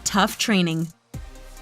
Tough training.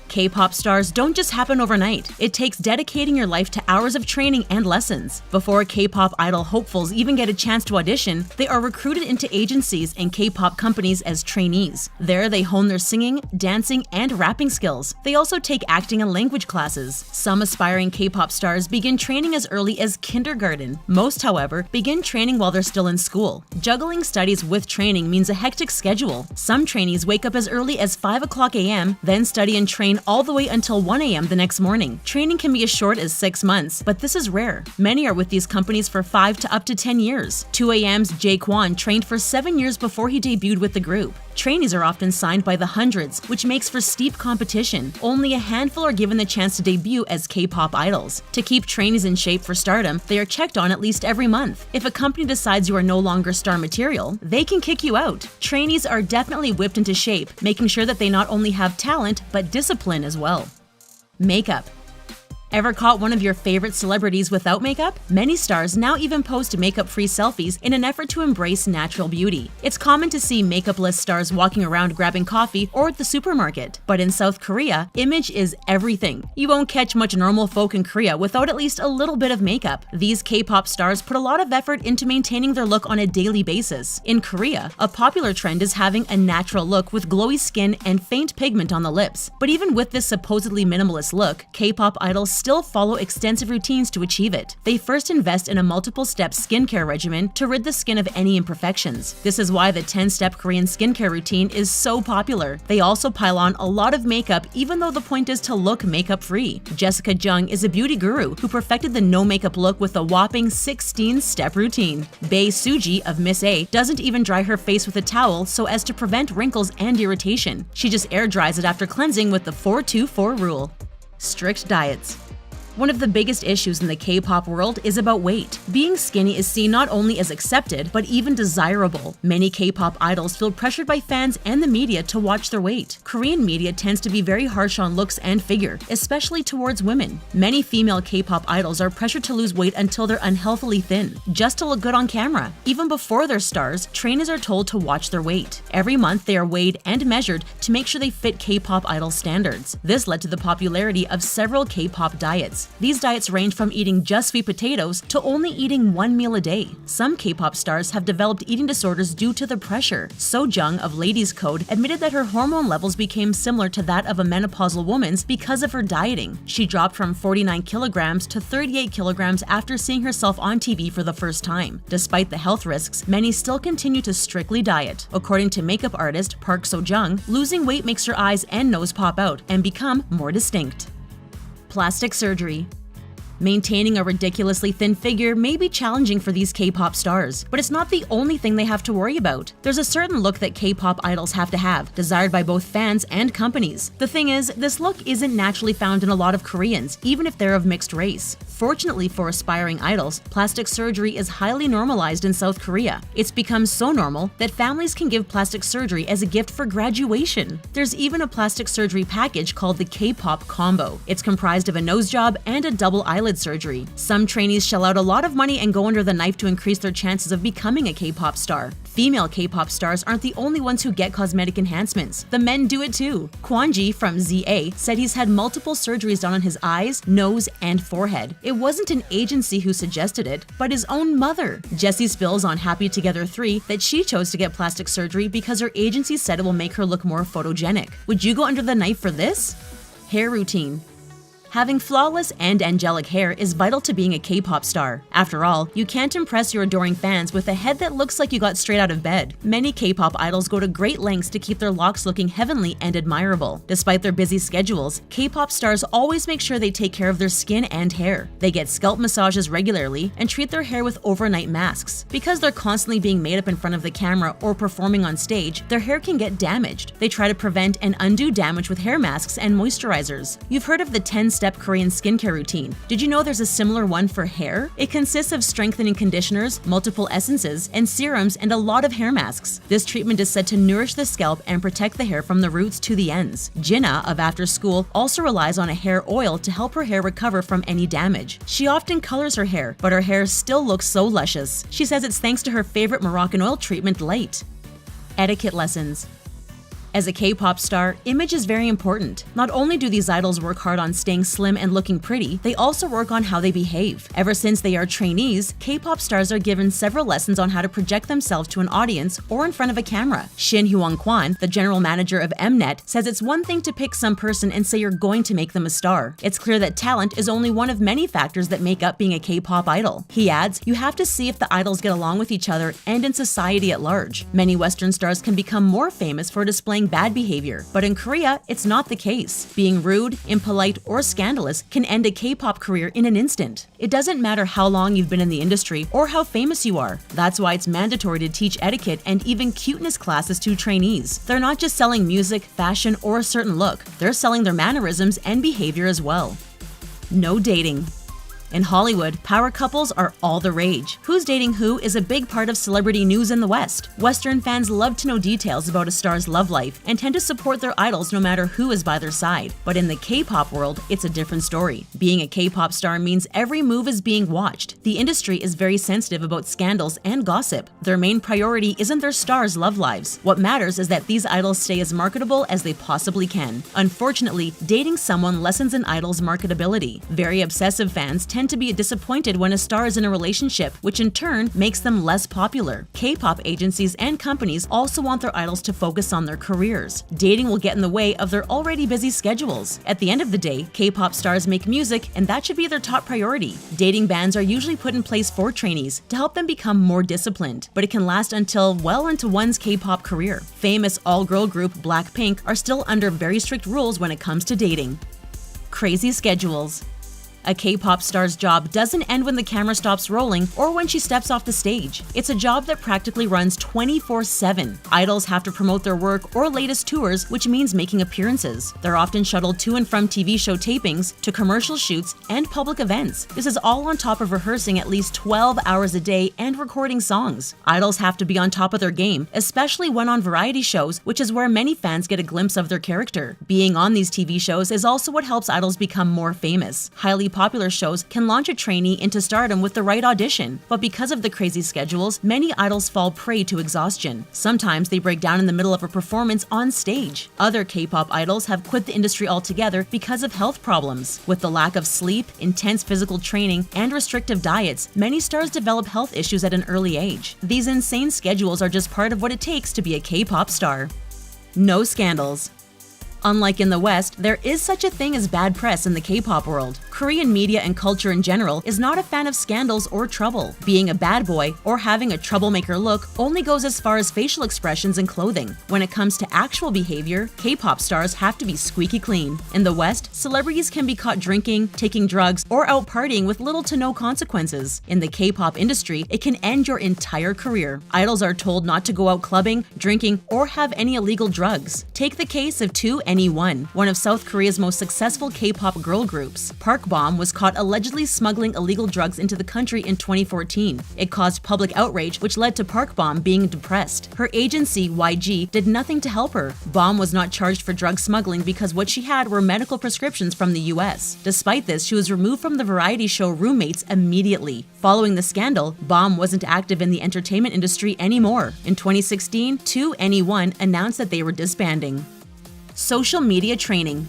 K-pop stars don't just happen overnight. It takes dedicating your life to hours of training and lessons. Before K-pop idol hopefuls even get a chance to audition, they are recruited into agencies and K-pop companies as trainees. There, they hone their singing, dancing, and rapping skills. They also take acting and language classes. Some aspiring K-pop stars begin training as early as kindergarten. Most, however, begin training while they're still in school. Juggling studies with training means a hectic schedule. Some trainees wake up as early as 5 o'clock a.m., then study and train all the way until 1 a.m. the next morning. Training can be as short as 6 months, but this is rare. Many are with these companies for 5 to up to 10 years. 2AM's Jae Kwon trained for 7 years before he debuted with the group. Trainees are often signed by the hundreds, which makes for steep competition. Only a handful are given the chance to debut as K-pop idols. To keep trainees in shape for stardom, they are checked on at least every month. If a company decides you are no longer star material, they can kick you out. Trainees are definitely whipped into shape, making sure that they not only have talent, but discipline as well. Makeup. Ever caught one of your favorite celebrities without makeup? Many stars now even post makeup-free selfies in an effort to embrace natural beauty. It's common to see makeup-less stars walking around grabbing coffee or at the supermarket. But in South Korea, image is everything. You won't catch much normal folk in Korea without at least a little bit of makeup. These K-pop stars put a lot of effort into maintaining their look on a daily basis. In Korea, a popular trend is having a natural look with glowy skin and faint pigment on the lips. But even with this supposedly minimalist look, K-pop idols still follow extensive routines to achieve it. They first invest in a multiple-step skincare regimen to rid the skin of any imperfections. This is why the 10-step Korean skincare routine is so popular. They also pile on a lot of makeup, even though the point is to look makeup-free. Jessica Jung is a beauty guru who perfected the no-makeup look with a whopping 16-step routine. Bae Suji of Miss A doesn't even dry her face with a towel so as to prevent wrinkles and irritation. She just air dries it after cleansing with the 4-2-4 rule. Strict diets. One of the biggest issues in the K-pop world is about weight. Being skinny is seen not only as accepted, but even desirable. Many K-pop idols feel pressured by fans and the media to watch their weight. Korean media tends to be very harsh on looks and figure, especially towards women. Many female K-pop idols are pressured to lose weight until they're unhealthily thin, just to look good on camera. Even before they're stars, trainees are told to watch their weight. Every month, they are weighed and measured to make sure they fit K-pop idol standards. This led to the popularity of several K-pop diets. These diets range from eating just sweet potatoes to only eating 1 meal a day. Some K-pop stars have developed eating disorders due to the pressure. So Jung of Ladies Code admitted that her hormone levels became similar to that of a menopausal woman's because of her dieting. She dropped from 49 kilograms to 38 kilograms after seeing herself on TV for the first time. Despite the health risks, many still continue to strictly diet. According to makeup artist Park So-jung, losing weight makes her eyes and nose pop out and become more distinct. Plastic surgery. Maintaining a ridiculously thin figure may be challenging for these K-pop stars, but it's not the only thing they have to worry about. There's a certain look that K-pop idols have to have, desired by both fans and companies. The thing is, this look isn't naturally found in a lot of Koreans, even if they're of mixed race. Fortunately for aspiring idols, plastic surgery is highly normalized in South Korea. It's become so normal that families can give plastic surgery as a gift for graduation. There's even a plastic surgery package called the K-pop combo. It's comprised of a nose job and a double eyelid surgery. Some trainees shell out a lot of money and go under the knife to increase their chances of becoming a K-pop star. Female K-pop stars aren't the only ones who get cosmetic enhancements. The men do it too. Kwonji from ZA said he's had multiple surgeries done on his eyes, nose, and forehead. It wasn't an agency who suggested it, but his own mother. Jessie spills on Happy Together 3 that she chose to get plastic surgery because her agency said it will make her look more photogenic. Would you go under the knife for this? Hair routine. Having flawless and angelic hair is vital to being a K-pop star. After all, you can't impress your adoring fans with a head that looks like you got straight out of bed. Many K-pop idols go to great lengths to keep their locks looking heavenly and admirable. Despite their busy schedules, K-pop stars always make sure they take care of their skin and hair. They get scalp massages regularly and treat their hair with overnight masks. Because they're constantly being made up in front of the camera or performing on stage, their hair can get damaged. They try to prevent and undo damage with hair masks and moisturizers. You've heard of the 10-step Korean skincare routine. Did you know there's a similar one for hair? It consists of strengthening conditioners, multiple essences, and serums, and a lot of hair masks. This treatment is said to nourish the scalp and protect the hair from the roots to the ends. Jinna of After School also relies on a hair oil to help her hair recover from any damage. She often colors her hair, but her hair still looks so luscious. She says it's thanks to her favorite Moroccan oil treatment, Light. Etiquette lessons. As a K-pop star, image is very important. Not only do these idols work hard on staying slim and looking pretty, they also work on how they behave. Ever since they are trainees, K-pop stars are given several lessons on how to project themselves to an audience or in front of a camera. Shin Hyung-kwan, the general manager of Mnet, says it's one thing to pick some person and say you're going to make them a star. It's clear that talent is only one of many factors that make up being a K-pop idol. He adds, you have to see if the idols get along with each other and in society at large. Many Western stars can become more famous for displaying bad behavior, but in Korea, it's not the case. Being rude, impolite, or scandalous can end a K-pop career in an instant. It doesn't matter how long you've been in the industry or how famous you are. That's why it's mandatory to teach etiquette and even cuteness classes to trainees. They're not just selling music, fashion, or a certain look. They're selling their mannerisms and behavior as well. No dating. In Hollywood, power couples are all the rage. Who's dating who is a big part of celebrity news in the West. Western fans love to know details about a star's love life and tend to support their idols no matter who is by their side. But in the K-pop world, it's a different story. Being a K-pop star means every move is being watched. The industry is very sensitive about scandals and gossip. Their main priority isn't their stars' love lives. What matters is that these idols stay as marketable as they possibly can. Unfortunately, dating someone lessens an idol's marketability. Very obsessive fans tend to be disappointed when a star is in a relationship, which in turn makes them less popular. K-pop agencies and companies also want their idols to focus on their careers. Dating will get in the way of their already busy schedules. At the end of the day, K-pop stars make music, and that should be their top priority. Dating bans are usually put in place for trainees to help them become more disciplined, but it can last until well into one's K-pop career. Famous all-girl group Blackpink are still under very strict rules when it comes to dating. Crazy schedules. A K-pop star's job doesn't end when the camera stops rolling or when she steps off the stage. It's a job that practically runs 24/7. Idols have to promote their work or latest tours, which means making appearances. They're often shuttled to and from TV show tapings, to commercial shoots, and public events. This is all on top of rehearsing at least 12 hours a day and recording songs. Idols have to be on top of their game, especially when on variety shows, which is where many fans get a glimpse of their character. Being on these TV shows is also what helps idols become more famous. Highly popular shows can launch a trainee into stardom with the right audition, but because of the crazy schedules, many idols fall prey to exhaustion. Sometimes they break down in the middle of a performance on stage. Other K-pop idols have quit the industry altogether because of health problems. With the lack of sleep, intense physical training, and restrictive diets, many stars develop health issues at an early age. These insane schedules are just part of what it takes to be a K-pop star. No scandals. Unlike in the West, there is such a thing as bad press in the K-pop world. Korean media and culture in general is not a fan of scandals or trouble. Being a bad boy or having a troublemaker look only goes as far as facial expressions and clothing. When it comes to actual behavior, K-pop stars have to be squeaky clean. In the West, celebrities can be caught drinking, taking drugs, or out partying with little to no consequences. In the K-pop industry, it can end your entire career. Idols are told not to go out clubbing, drinking, or have any illegal drugs. Take the case of 2NE1, one of South Korea's most successful K-pop girl groups. Park Bom was caught allegedly smuggling illegal drugs into the country in 2014. It caused public outrage, which led to Park Bom being depressed. Her agency, YG, did nothing to help her. Bom was not charged for drug smuggling because what she had were medical prescriptions from the US. Despite this, she was removed from the variety show Roommates immediately. Following the scandal, Bom wasn't active in the entertainment industry anymore. In 2016, 2NE1 announced that they were disbanding. Social media training.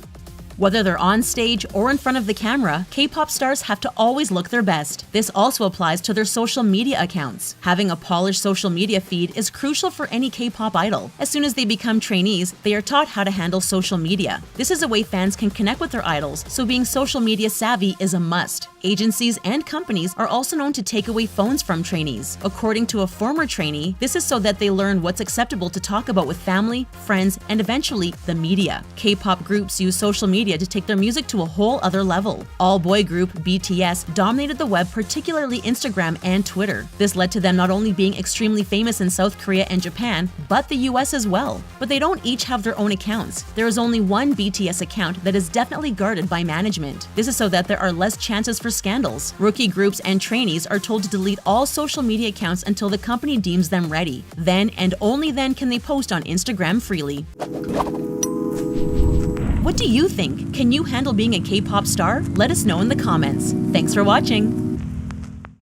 Whether they're on stage or in front of the camera, K-pop stars have to always look their best. This also applies to their social media accounts. Having a polished social media feed is crucial for any K-pop idol. As soon as they become trainees, they are taught how to handle social media. This is a way fans can connect with their idols, so being social media savvy is a must. Agencies and companies are also known to take away phones from trainees. According to a former trainee, this is so that they learn what's acceptable to talk about with family, friends, and eventually the media. K-pop groups use social media to take their music to a whole other level. All-boy group BTS dominated the web, particularly Instagram and Twitter. This led to them not only being extremely famous in South Korea and Japan, but the US as well. But they don't each have their own accounts. There is only one BTS account that is definitely guarded by management. This is so that there are less chances for scandals. Rookie groups and trainees are told to delete all social media accounts until the company deems them ready. Then and only then can they post on Instagram freely. What do you think? Can you handle being a K-pop star? Let us know in the comments. Thanks for watching!